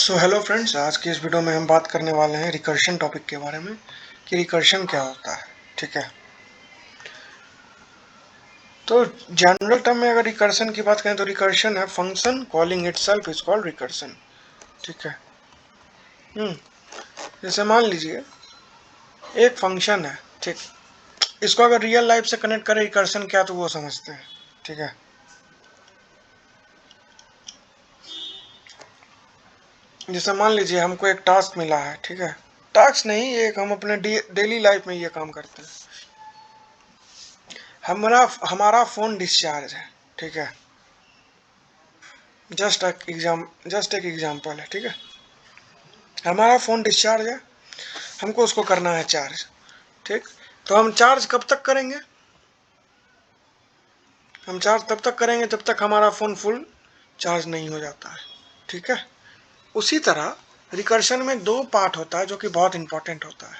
So hello friends, आज की इस वीडियो में हम बात करने वाले हैं रिकर्शन टॉपिक के बारे में कि रिकर्शन क्या होता है। ठीक है, तो जनरल टर्म में अगर रिकर्शन की बात करें तो रिकर्शन है function calling itself is called recursion. ठीक है। जैसे मान लीजिए एक फंक्शन है, ठीक, इसको अगर रियल लाइफ से कनेक्ट करें रिकर्शन क्या तो वो समझते हैं। ठीक है, जैसे मान लीजिए हमको एक टास्क मिला है। ठीक है, टास्क नहीं, एक हम अपने डेली लाइफ में ये काम करते हैं। हमारा हमारा फोन डिस्चार्ज है। ठीक है, जस्ट एक एग्जांपल है। ठीक है, हमारा फ़ोन डिस्चार्ज है, हमको उसको करना है चार्ज। ठीक, तो हम चार्ज कब तक करेंगे? हम चार्ज तब तक करेंगे जब तक हमारा फ़ोन फुल चार्ज नहीं हो जाता है। ठीक है, उसी तरह रिकर्शन में दो पार्ट होता है जो कि बहुत इंपॉर्टेंट होता है।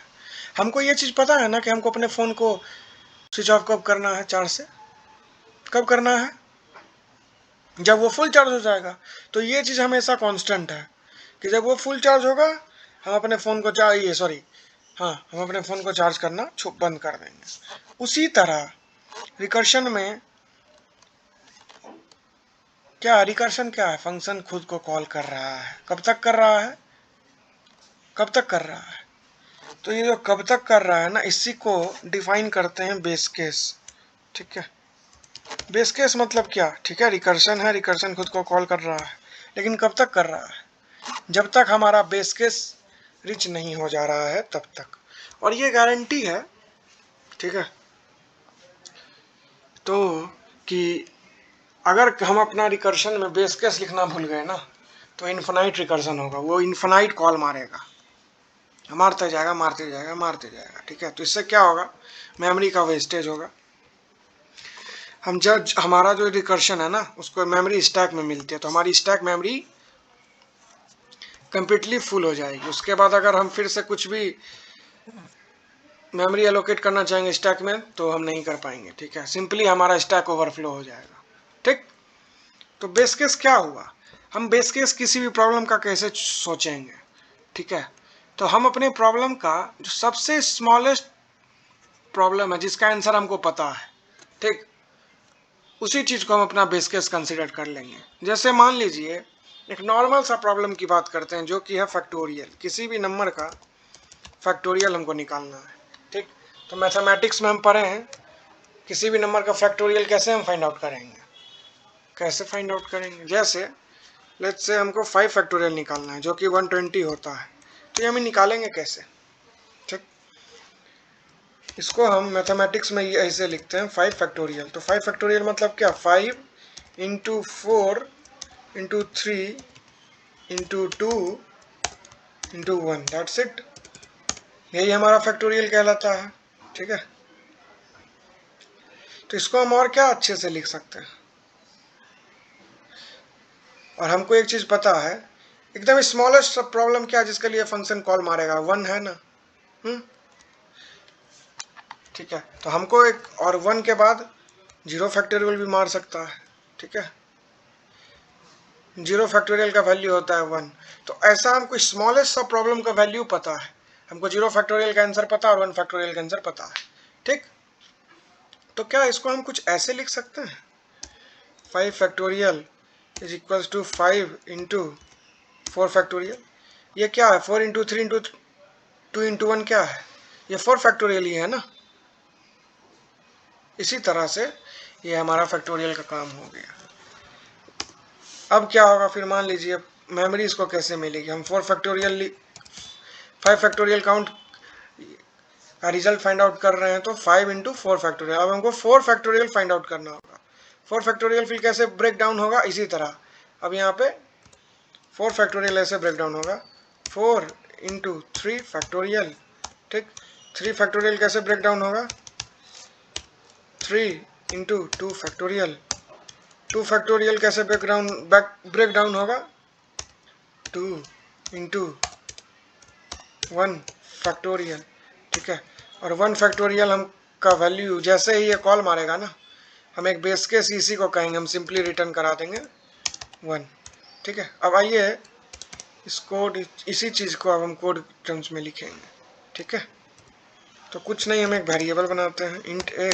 हमको ये चीज़ पता है ना कि हमको अपने फ़ोन को स्विच ऑफ कब करना है, चार्ज से कब करना है, जब वो फुल चार्ज हो जाएगा। तो ये चीज़ हमेशा कांस्टेंट है कि जब वो फुल चार्ज होगा हम अपने फ़ोन को हम अपने फ़ोन को चार्ज करना बंद कर देंगे। उसी तरह रिकर्शन में क्या, रिकर्शन क्या है? फंक्शन खुद को कॉल कर रहा है। कब तक कर रहा है? कब तक कर रहा है? तो ये जो कब तक कर रहा है ना, इसी को डिफाइन करते हैं बेस केस। ठीक है, बेस केस मतलब क्या? ठीक है, रिकर्शन है, रिकर्शन खुद को कॉल कर रहा है, लेकिन कब तक कर रहा है? जब तक हमारा बेस केस रिच नहीं हो जा रहा है तब तक। और ये गारंटी है, ठीक है, तो कि अगर हम अपना रिकर्शन में बेस केस लिखना भूल गए ना तो इन्फिनाइट रिकर्शन होगा, वो इन्फिनाइट कॉल मारेगा, मारते जाएगा मारते जाएगा मारते जाएगा। ठीक है, तो इससे क्या होगा? मेमोरी का वेस्टेज होगा। हम जब हमारा जो रिकर्शन है ना उसको मेमोरी स्टैक में मिलती है, तो हमारी स्टैक मेमोरी कंप्लीटली फुल हो जाएगी। उसके बाद अगर हम फिर से कुछ भी मेमोरी एलोकेट करना चाहेंगे स्टैक में तो हम नहीं कर पाएंगे। ठीक है, सिंपली हमारा स्टैक ओवरफ्लो हो जाएगा। ठीक, तो बेस केस क्या हुआ? हम बेस केस किसी भी प्रॉब्लम का कैसे सोचेंगे? ठीक है, तो हम अपने प्रॉब्लम का जो सबसे स्मॉलेस्ट प्रॉब्लम है जिसका आंसर हमको पता है, ठीक, उसी चीज को हम अपना बेस केस कंसिडर कर लेंगे। जैसे मान लीजिए एक नॉर्मल सा प्रॉब्लम की बात करते हैं जो कि है फैक्टोरियल, किसी भी नंबर का फैक्टोरियल हमको निकालना है। ठीक, तो मैथमेटिक्स में हम पढ़े हैं किसी भी नंबर का फैक्टोरियल कैसे हम फाइंड आउट करेंगे। कैसे फाइंड आउट करेंगे? जैसे लेट्स से हमको 5 फैक्टोरियल निकालना है जो कि 120 होता है, तो ये हम निकालेंगे कैसे? ठीक, इसको हम मैथमेटिक्स में ये ऐसे लिखते हैं 5 फैक्टोरियल। तो 5 फैक्टोरियल मतलब क्या? 5 into 4 into 3 into 2 into 1, that's it. यही हमारा फैक्टोरियल कहलाता है। ठीक है, तो इसको हम और क्या अच्छे से लिख सकते हैं? और हमको एक चीज पता है, एकदम स्मॉलेस्ट प्रॉब्लम क्या जिसके लिए फंक्शन कॉल मारेगा? 1 है ना। ठीक है, तो हमको एक और 1 के बाद 0 फैक्टोरियल भी मार सकता है। ठीक है, 0 फैक्टोरियल का वैल्यू होता है 1। तो ऐसा हमको स्मॉलेस्ट सा प्रॉब्लम का वैल्यू पता है, हमको 0 फैक्टोरियल का आंसर पता है और 1 फैक्टोरियल का आंसर पता है। ठीक, तो क्या इसको हम कुछ ऐसे लिख सकते हैं? 5 factorial is equals to 5 into 4 factorial. ये क्या है? 4 इंटू 3 इंटू 2 इंटू 1 क्या है? ये 4 फैक्टोरियल ही है ना। इसी तरह से ये हमारा फैक्टोरियल का काम हो गया। अब क्या होगा फिर? मान लीजिए मेमोरी इसको कैसे मिलेगी? हम 5 फैक्टोरियल काउंट का रिजल्ट फाइंड आउट कर रहे हैं, तो 5 इंटू 4 फैक्टोरियल। अब हमको 4 फैक्टोरियल फाइंड आउट करना होगा। 4 फैक्टोरियल फिर कैसे ब्रेक डाउन होगा? इसी तरह अब यहाँ पे 4 फैक्टोरियल ऐसे ब्रेक डाउन होगा, 4 इंटू 3 फैक्टोरियल। ठीक, 3 फैक्टोरियल कैसे ब्रेक डाउन होगा? 3 इंटू 2 फैक्टोरियल। 2 फैक्टोरियल कैसे ब्रेक डाउन होगा? 2 इंटू 1 फैक्टोरियल। ठीक है, और 1 फैक्टोरियल हम का वैल्यू जैसे ही ये कॉल मारेगा ना, हम एक बेस केस इसी को कहेंगे, हम सिंपली रिटर्न करा देंगे 1। ठीक है, अब आइए इस कोड, इसी चीज़ को अब हम कोड टर्म्स में लिखेंगे, ठीक है। तो कुछ नहीं, हम एक वेरिएबल बनाते हैं इंट ए,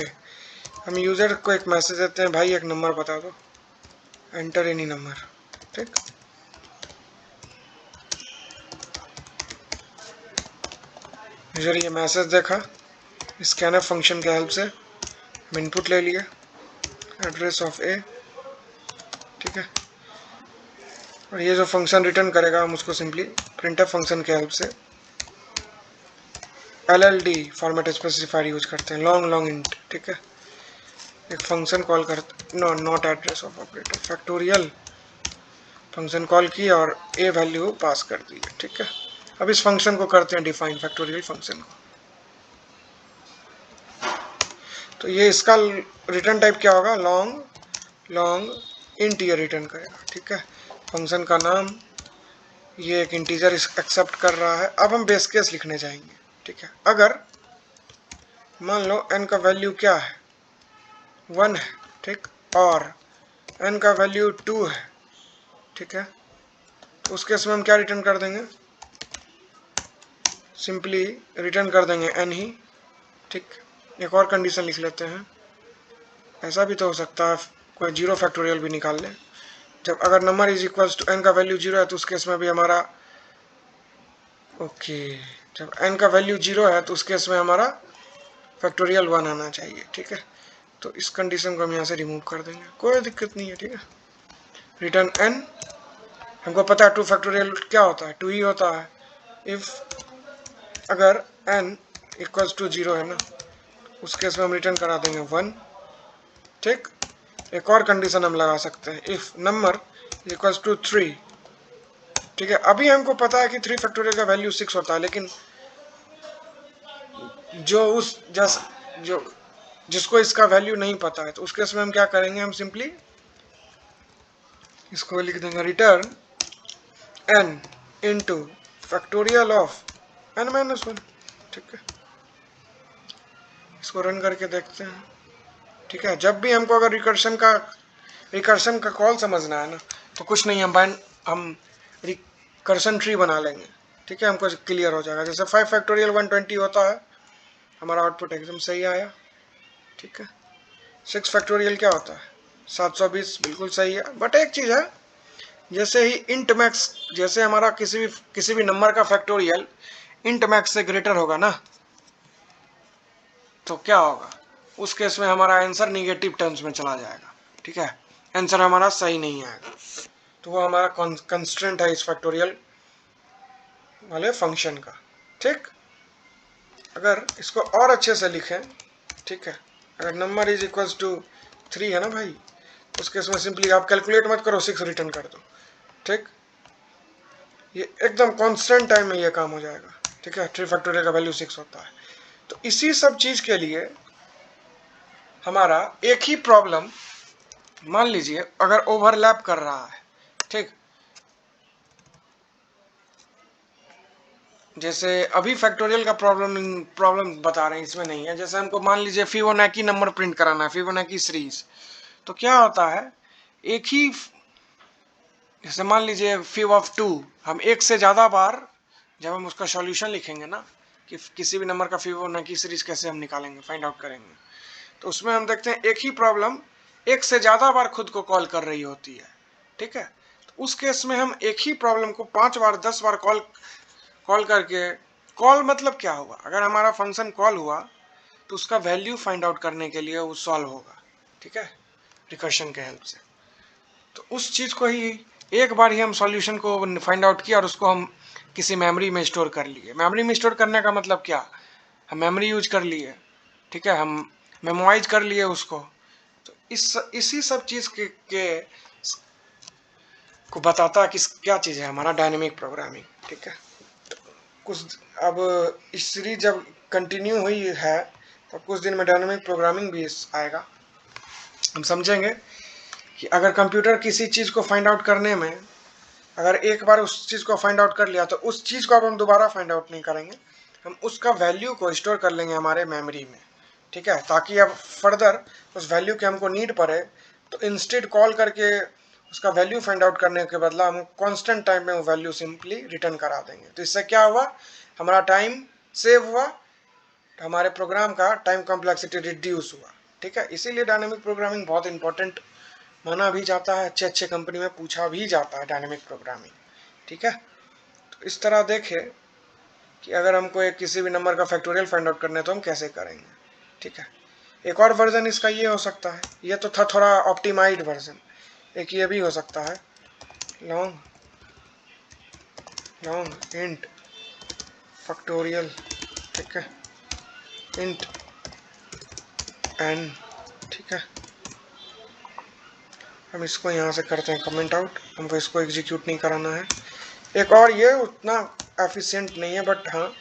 हम यूज़र को एक मैसेज देते हैं, भाई एक नंबर बता दो, एंटर एनी नंबर, ठीक। यूज़र ये मैसेज देखा, स्कैनफ फंक्शन के हेल्प से हम इनपुट ले लिए, एड्रेस ऑफ ए, ठीक है। और ये जो फंक्शन रिटर्न करेगा हम उसको सिंपली प्रिंटफ फंक्शन के हेल्प से LLD फॉर्मेट स्पेसिफायर यूज करते हैं, लॉन्ग इंट, ठीक है। एक फंक्शन कॉल करते, no not address of operator, factorial function call की और ए वैल्यू पास कर दी, ठीक है। अब इस फंक्शन को करते हैं डिफाइन, फैक्टोरियल फंक्शन को। तो ये इसका रिटर्न टाइप क्या होगा, लॉन्ग इंट ये रिटर्न करेगा, ठीक है। फंक्शन का नाम, ये एक इंटीजर एक्सेप्ट कर रहा है। अब हम बेस केस लिखने जाएंगे, ठीक है। अगर मान लो n का वैल्यू क्या है, 1 है, ठीक, और n का वैल्यू 2 है, ठीक है, तो उस केस में हम क्या रिटर्न कर देंगे, सिंपली रिटर्न कर देंगे n ही, ठीक। एक और कंडीशन लिख लेते हैं, ऐसा भी तो हो सकता है कोई 0 फैक्टोरियल भी निकाल ले, जब अगर number is equals to n का वैल्यू 0 है तो उस केस में भी हमारा, ओके, जब n का वैल्यू 0 है तो उस केस में हमारा फैक्टोरियल 1 आना चाहिए, ठीक है। तो इस कंडीशन को हम यहाँ से रिमूव कर देंगे, कोई दिक्कत नहीं है, ठीक है। रिटर्न n, हमको पता है 2 फैक्टोरियल क्या होता है, 2 ही होता है। इफ अगर n इक्वल्स टू 0 है ना, उस केस में हम रिटर्न करा देंगे 1, ठीक। एक और कंडीशन हम लगा सकते हैं, इफ नंबर इक्वल्स टू 3, ठीक है। अभी हमको पता है कि 3 फैक्टोरियल का वैल्यू 6 होता है, लेकिन जिसको इसका वैल्यू नहीं पता है, तो उस केस में हम क्या करेंगे, हम सिंपली इसको लिख देंगे return n into factorial of n-1, ठीक है। इसको रन करके देखते हैं, ठीक है। जब भी हमको अगर रिकर्शन का कॉल समझना है ना, तो कुछ नहीं, हम रिकर्शन ट्री बना लेंगे, ठीक है। हमको क्लियर हो जाएगा, जैसे 5 फैक्टोरियल 120 होता है, हमारा आउटपुट एकदम सही आया, ठीक है। 6 फैक्टोरियल क्या होता है, 720, बिल्कुल सही है। बट एक चीज़ है, जैसे ही इंट मैक्स, जैसे हमारा किसी भी नंबर का फैक्टोरियल इंट मैक्स से ग्रेटर होगा ना, तो क्या होगा, उस केस में हमारा आंसर निगेटिव टर्म्स में चला जाएगा, ठीक है। आंसर हमारा सही नहीं आएगा, तो वो हमारा कंस्ट्रेंट है इस फैक्टोरियल वाले फंक्शन का, ठीक। अगर इसको और अच्छे से लिखें, ठीक है, अगर नंबर इज इक्वल्स टू 3 है ना भाई, उस केस में सिंपली आप कैलकुलेट मत करो, 6 रिटर्न कर दो, ठीक। ये एकदम कांस्टेंट टाइम में ये काम हो जाएगा, ठीक है। 3 फैक्टोरियल का वैल्यू 6 होता है। तो इसी सब चीज के लिए हमारा एक ही प्रॉब्लम, मान लीजिए अगर ओवरलैप कर रहा है, ठीक, जैसे अभी फैक्टोरियल का प्रॉब्लम बता रहे हैं, इसमें नहीं है। जैसे हमको मान लीजिए फिबोनाची नंबर प्रिंट कराना है, फिबोनाची सीरीज, तो क्या होता है, एक ही, जैसे मान लीजिए फिब ऑफ 2, हम एक से ज़्यादा बार जब हम उसका सॉल्यूशन लिखेंगे ना, कि किसी भी नंबर का फिबोनाची सीरीज कैसे हम निकालेंगे, फाइंड आउट करेंगे, तो उसमें हम देखते हैं एक ही प्रॉब्लम एक से ज़्यादा बार खुद को कॉल कर रही होती है, ठीक है। तो उस केस में हम एक ही प्रॉब्लम को 5 बार 10 बार कॉल करके, कॉल मतलब क्या हुआ, अगर हमारा फंक्शन कॉल हुआ तो उसका वैल्यू फाइंड आउट करने के लिए वो सॉल्व होगा, ठीक है, रिकर्शन के हेल्प से। तो उस चीज़ को ही एक बार ही हम सॉल्यूशन को फाइंड आउट किया और उसको हम किसी मेमोरी में स्टोर कर लिए। मेमोरी में स्टोर करने का मतलब क्या, हम मेमोरी यूज कर लिए, ठीक है, हम मेमोराइज कर लिए उसको। तो इसी सब चीज़ को बताता है कि क्या चीज़ है हमारा डायनेमिक प्रोग्रामिंग, ठीक है। कुछ अब इस सीरीज जब कंटिन्यू हुई है तो कुछ दिन में डायनेमिक प्रोग्रामिंग भी आएगा। हम समझेंगे कि अगर कंप्यूटर किसी चीज़ को फाइंड आउट करने में, अगर एक बार उस चीज़ को फाइंड आउट कर लिया तो उस चीज़ को अब हम दोबारा फाइंड आउट नहीं करेंगे, हम उसका वैल्यू को स्टोर कर लेंगे हमारे मेमोरी में, ठीक है, ताकि अब फर्दर उस वैल्यू के हमको नीड पड़े तो इंस्टेड कॉल करके उसका वैल्यू फाइंड आउट करने के बदला हम कांस्टेंट टाइम में वो वैल्यू सिंपली रिटर्न करा देंगे। तो इससे क्या हुआ, हमारा टाइम सेव हुआ, हमारे प्रोग्राम का टाइम कॉम्प्लेक्सिटी रिड्यूस हुआ। ठीक है, इसीलिए डायनेमिक प्रोग्रामिंग बहुत इंपॉर्टेंट माना भी जाता है, अच्छे अच्छे कंपनी में पूछा भी जाता है डायनेमिक प्रोग्रामिंग। ठीक है, तो इस तरह देखे कि अगर हमको एक किसी भी नंबर का फैक्टोरियल फाइंड आउट करना है तो हम कैसे करेंगे। ठीक है, एक और वर्जन इसका ये हो सकता है, ये तो था थोड़ा ऑप्टिमाइज्ड वर्जन, एक ये भी हो सकता है, लॉन्ग इंट फैक्टोरियल। ठीक है, इंट एन। ठीक है, हम इसको यहाँ से करते हैं कमेंट आउट, हमको इसको एग्जीक्यूट नहीं कराना है। एक और ये उतना एफिशिएंट नहीं है, बट हाँ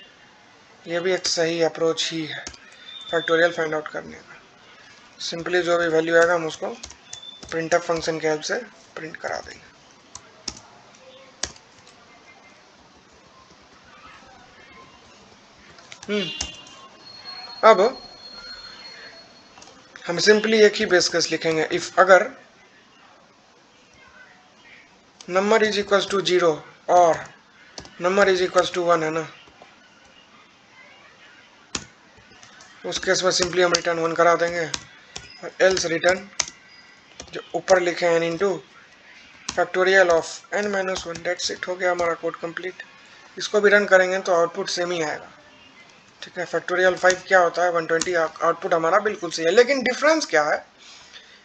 ये भी एक सही अप्रोच ही है फैक्टोरियल फाइंड आउट करने का। सिंपली जो भी वैल्यू आएगा हम उसको प्रिंटफ फंक्शन के हेल्प से प्रिंट करा देंगे। अब हम सिंपली एक ही बेस केस लिखेंगे, इफ अगर नंबर इज इक्वल्स टू 0 और नंबर इज इक्वल्स टू 1 है ना, उस केस में सिंपली हम रिटर्न 1 करा देंगे, और एल्स रिटर्न जो ऊपर लिखे n into factorial of n minus 1। That's it, हो गया हमारा कोड कंप्लीट। इसको भी रन करेंगे तो आउटपुट सेम ही आएगा। ठीक है, फैक्टोरियल 5 क्या होता है 120, आउटपुट हमारा बिल्कुल सही है, लेकिन डिफरेंस क्या है,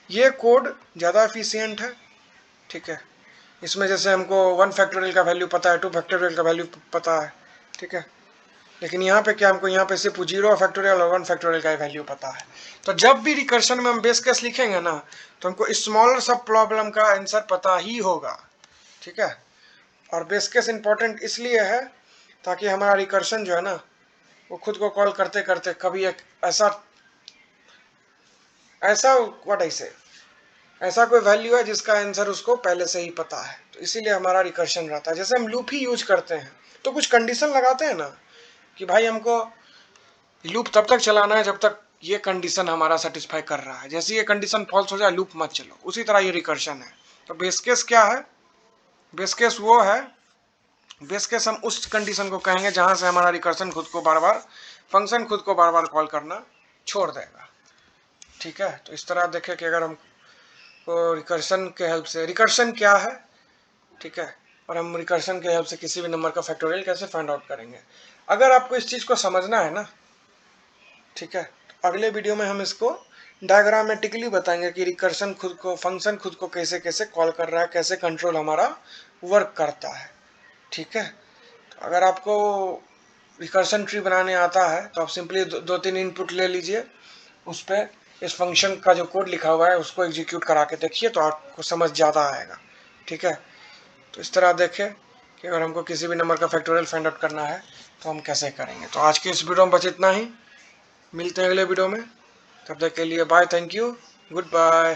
ये कोड ज़्यादा एफिशिएंट है। ठीक है, इसमें जैसे हमको 1 फैक्टोरियल का वैल्यू पता है, 2 फैक्टोरियल का वैल्यू पता है। ठीक है, लेकिन यहाँ पे क्या, हमको यहाँ पे सिर्फ 0 फैक्टोरियल और 1 फैक्टोरियल का वैल्यू पता है। तो जब भी रिकर्शन में हम बेस केस लिखेंगे ना, तो हमको स्मॉलर सब प्रॉब्लम का आंसर पता ही होगा। ठीक है, और बेस केस इंपॉर्टेंट इसलिए है ताकि हमारा रिकर्शन जो है ना, वो खुद को कॉल करते करते कभी एक ऐसा व्हाट आई से ऐसा कोई वैल्यू है जिसका आंसर उसको पहले से ही पता है, तो इसीलिए हमारा रिकर्शन रहता है। जैसे हम लूप ही यूज करते हैं तो कुछ कंडीशन लगाते हैं ना कि भाई हमको लूप तब तक चलाना है जब तक ये कंडीशन हमारा सेटिस्फाई कर रहा है, जैसे ये कंडीशन फॉल्स हो जाए लूप मत चलो, उसी तरह ये रिकर्शन है। तो बेस केस क्या है, बेस केस वो है, बेस केस हम उस कंडीशन को कहेंगे जहां से हमारा रिकर्शन खुद को बार बार फंक्शन खुद को बार बार कॉल करना छोड़ देगा। ठीक है, तो इस तरह देखें कि अगर हम रिकर्शन के हेल्प से, रिकर्शन क्या है, ठीक है, और हम रिकर्शन के हेल्प से किसी भी नंबर का फैक्टोरियल कैसे फाइंड आउट करेंगे, अगर आपको इस चीज़ को समझना है ना, ठीक है, तो अगले वीडियो में हम इसको डायग्रामेटिकली बताएंगे कि रिकर्शन खुद को, फंक्शन खुद को कैसे कैसे कॉल कर रहा है, कैसे कंट्रोल हमारा वर्क करता है। ठीक है, तो अगर आपको रिकर्शन ट्री बनाने आता है तो आप सिंपली दो तीन इनपुट ले लीजिए, उस पर इस फंक्शन का जो कोड लिखा हुआ है उसको एग्जीक्यूट करा के देखिए तो आपको समझ ज़्यादा आएगा। ठीक है, तो इस तरह देखें कि अगर हमको किसी भी नंबर का फैक्टोरियल फाइंड आउट करना है तो हम कैसे करेंगे। तो आज के इस वीडियो में बस इतना ही, मिलते हैं अगले वीडियो में, तब तक के लिए bye, thank you, good bye.